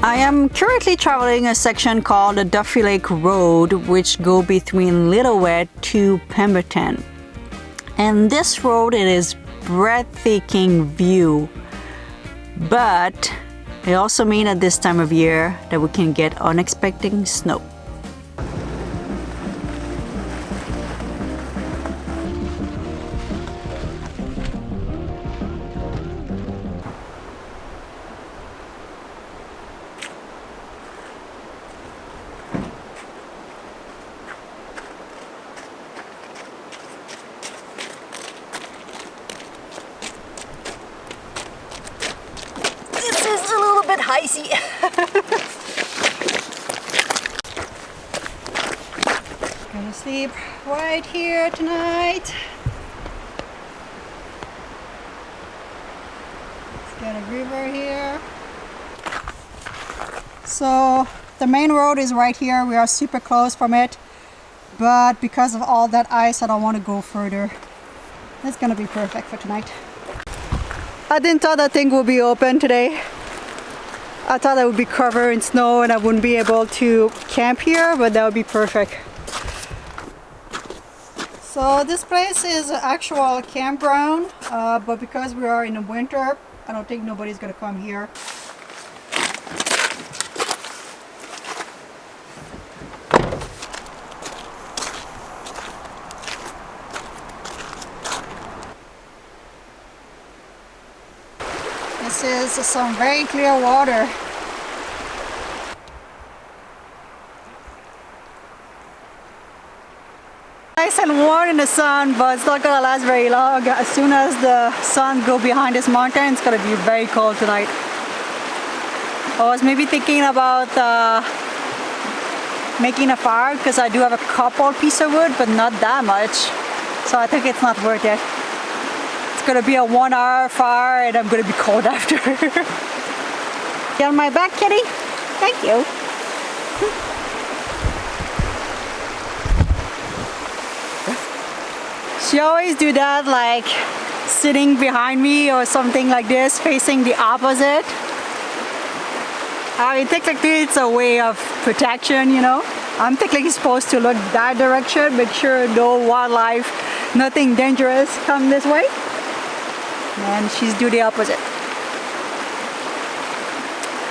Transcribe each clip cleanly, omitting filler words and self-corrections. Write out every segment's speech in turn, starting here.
I am currently traveling a section called the Dufey Lake Road, which go between Lillooet to Pemberton. And this road, it is breathtaking view, but it also means at this time of year that we can get unexpected snow. Icy. Gonna sleep right here tonight. Let's get a river here. So the main road is right here. We are super close from it, but because of all that ice, I don't want to go further. It's gonna be perfect for tonight. I didn't thought that thing would be open today. I thought I would be covered in snow and I wouldn't be able to camp here, but that would be perfect. So this place is an actual campground, but because we are in the winter, I don't think nobody's gonna come here. This is some very clear water. Nice and warm in the sun, but it's not gonna last very long. As soon as the sun goes behind this mountain, it's gonna be very cold tonight. I was maybe thinking about making a fire because I do have a couple pieces of wood, but not that much. So I think it's not worth it. It's gonna be a 1 hour fire and I'm gonna be cold after. Get on my back, kitty? Thank you. She always do that, like sitting behind me or something like this, facing the opposite. I mean, technically it's a way of protection, you know. I'm technically supposed to look that direction, make sure no wildlife, nothing dangerous come this way. And she's do the opposite.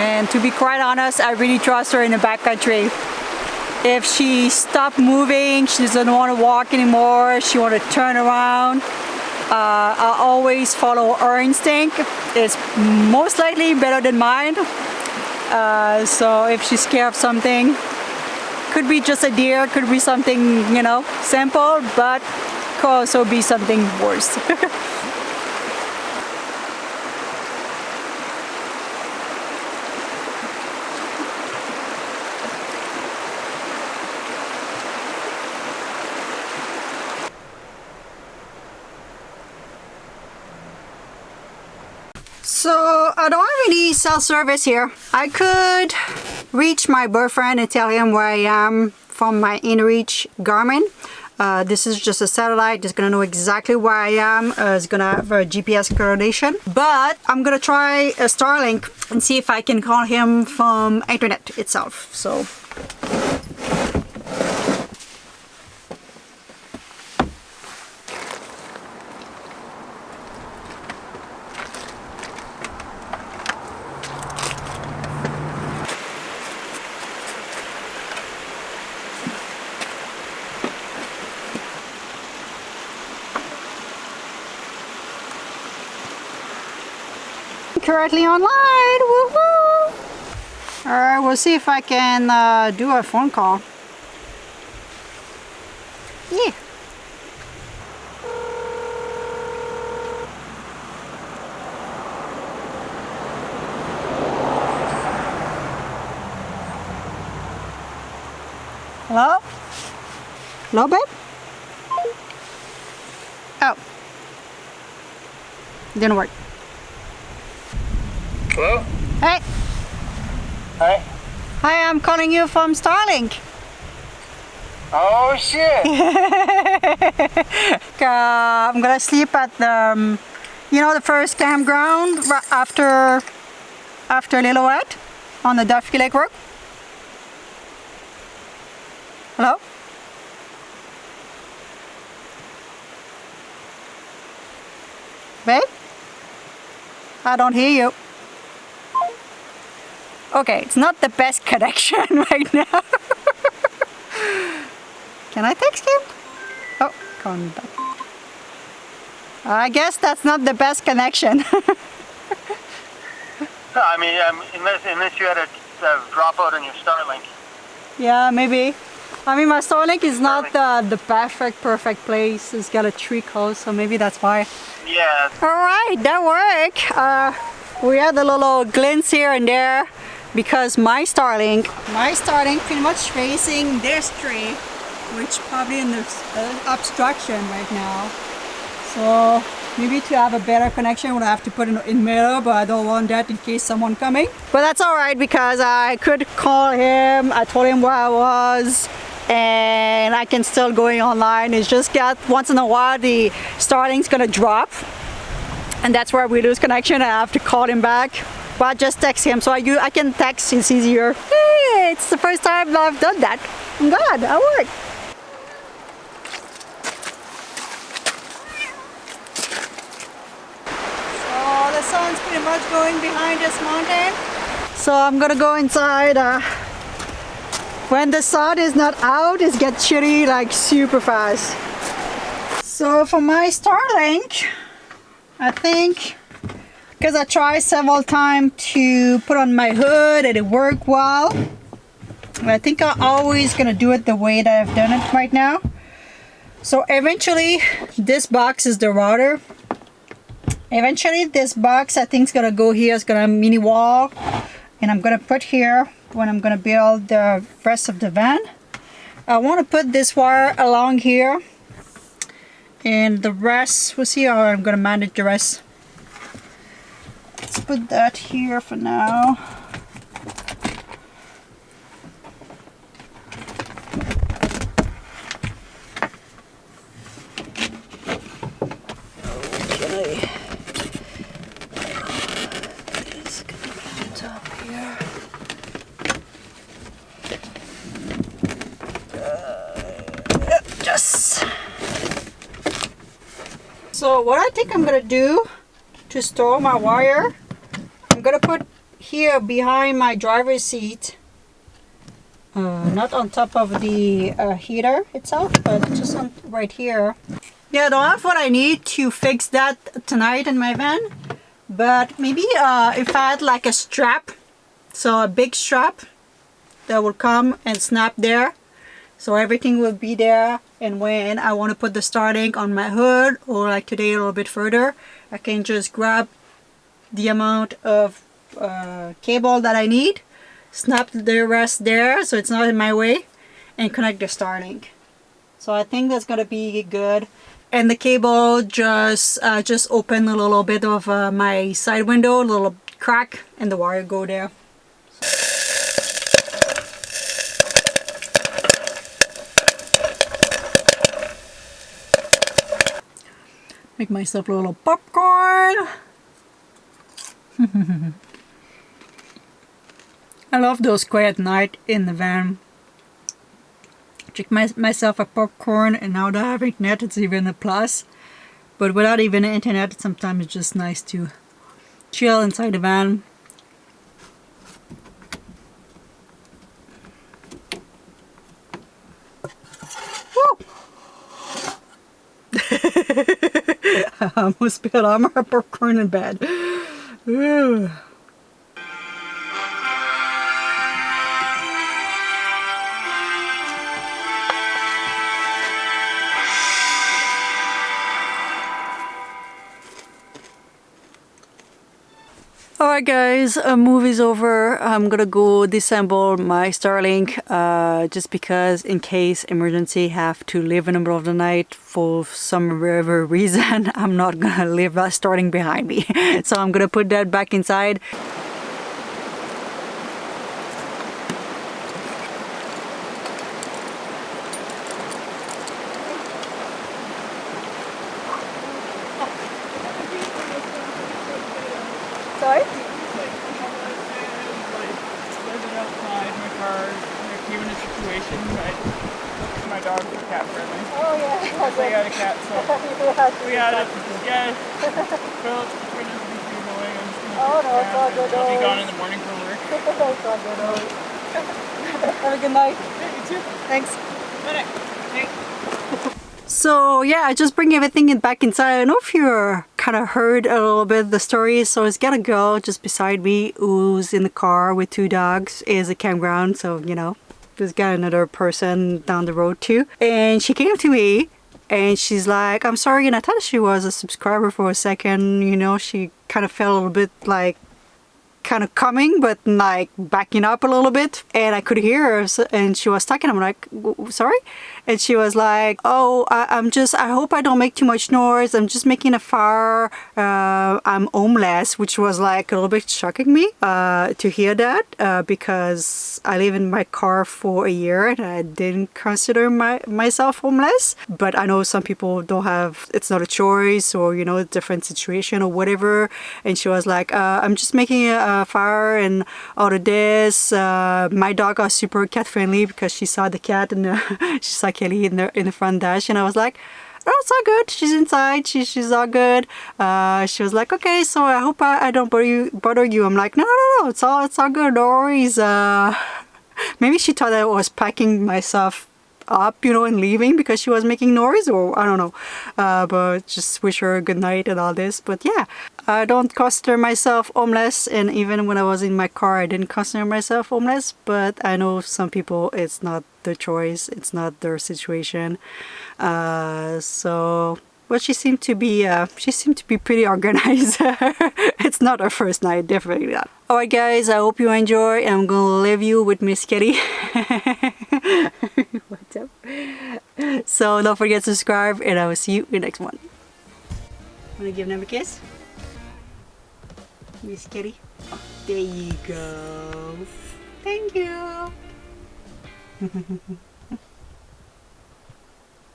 And to be quite honest, I really trust her in the backcountry. If she stopped moving, she doesn't want to walk anymore, she want to turn around, I always follow her instinct. It's most likely better than mine. So if she's scared of something, could be just a deer, could be something, you know, simple, but could also be something worse. So I don't have any cell service here. I could reach my boyfriend and tell him where I am from my InReach Garmin. This is just a satellite. It's gonna know exactly where I am. It's gonna have a GPS coordination. But I'm gonna try a Starlink and see if I can call him from internet itself. So. Currently online, woohoo! Alright, we'll see if I can do a phone call. Yeah. Hello? Hello, babe? Oh. Didn't work. Hello? Hey. Hi. Hi, I'm calling you from Starlink. Oh shit! I'm gonna sleep at the, you know, the first campground after Lillooet. on the Dufey Lake Road? Hello? Babe? I don't hear you. Okay, it's not the best connection right now. Can I text him? Oh, contact. I guess that's not the best connection. No, I mean, unless you had a drop out on your Starlink. Yeah, maybe. I mean, my Starlink is not the perfect place. It's got a tree close, so maybe that's why. Yeah. Alright, that worked. We had a little glimpse here and there because my Starlink pretty much facing this tree, which probably in the obstruction right now. So maybe to have a better connection, we'll have to put it in middle, but I don't want that in case someone coming. But that's alright because I could call him. I told him where I was, and I can still go online. It's just got once in a while the Starlink's gonna drop, and that's where we lose connection. I have to call him back. But I just text him, so I can text. It's easier. Hey, it's the first time I've done that. I'm glad that worked. So the sun's pretty much going behind this mountain. So I'm gonna go inside. When the sun is not out, it gets chilly like super fast. So for my Starlink, I think, because I tried several times to put on my hood and it worked well, I think I'm always gonna do it the way that I've done it right now. So eventually this box is the router. Eventually this box I think is gonna go here. It's gonna have a mini wall, and I'm gonna put here when I'm gonna build the rest of the van. I want to put this wire along here, and the rest, we'll see how I'm gonna manage the rest. Let's put that here for now. Okay. It's gonna be on top here. Yes. So what I think I'm gonna do to store my wire, I'm gonna put here behind my driver's seat, not on top of the heater itself, but just on right here. Yeah, I don't have what I need to fix that tonight in my van, but maybe if I had like a strap, so a big strap that would come and snap there, so everything will be there, and when I want to put the Starlink on my hood, or like today a little bit further, I can just grab the amount of cable that I need, snap the rest there so it's not in my way, and connect the Starlink. So I think that's gonna be good. And the cable just open a little bit of my side window, a little crack, and the wire go there. Make myself a little popcorn. I love those quiet night in the van. Check myself a popcorn, and now that I have internet, it's even a plus. But without even internet, sometimes it's just nice to chill inside the van. Woo! I almost spilled all my popcorn in bed. Ooh. Alright guys, movie's over. I'm gonna go disassemble my Starlink just because in case emergency have to leave in the middle of the night for some whatever reason, I'm not gonna leave that Starlink behind me. So I'm gonna put that back inside. Sorry? inside my car, like, given a situation, but my dogs are cat friendly. Oh yeah. I got a cat, so we had it. Yeah. Well, we're just going to be going. I'm just gonna Oh no, it's all good. I'll be gone in the morning for work. It's all good. Have a good night. Yeah, you too. Thanks. Good night. Hey. So yeah, I just bring everything back inside. I don't know if you kind of heard a little bit of the story. So it's got a girl just beside me who's in the car with 2 dogs. It's a campground, so you know, there's got another person down the road too. And she came to me and she's like, I'm sorry. And I thought she was a subscriber for a second. You know, she kind of felt a little bit like kind of coming but like backing up a little bit, and I could hear her, and she was talking. I'm like, sorry? And she was like, oh, I hope I don't make too much noise, I'm just making a fire, I'm homeless, which was like a little bit shocking me to hear that, because I live in my car for a year and I didn't consider myself homeless. But I know some people don't have, it's not a choice, or you know, a different situation or whatever. And she was like, I'm just making a fire and all of this. My dog are super cat friendly, because she saw the cat and she saw Kelly in the front dash, and I was like, oh, it's all good, she's inside, she's all good. She was like, okay, so I hope I don't bother you. I'm like, no, it's all good, no worries. Maybe she thought I was packing myself up, you know, and leaving because she was making noise, or I don't know. But just wish her a good night and all this. But yeah, I don't consider myself homeless, and even when I was in my car I didn't consider myself homeless. But I know some people, it's not their choice, it's not their situation. So but she seemed to be pretty organized. It's not her first night, definitely not. Alright guys, I hope you enjoy. I'm gonna leave you with Miss Kitty. What's up? So don't forget to subscribe, and I will see you in the next one. Wanna give them a kiss? Miss Kitty? Oh, there you go. Thank you.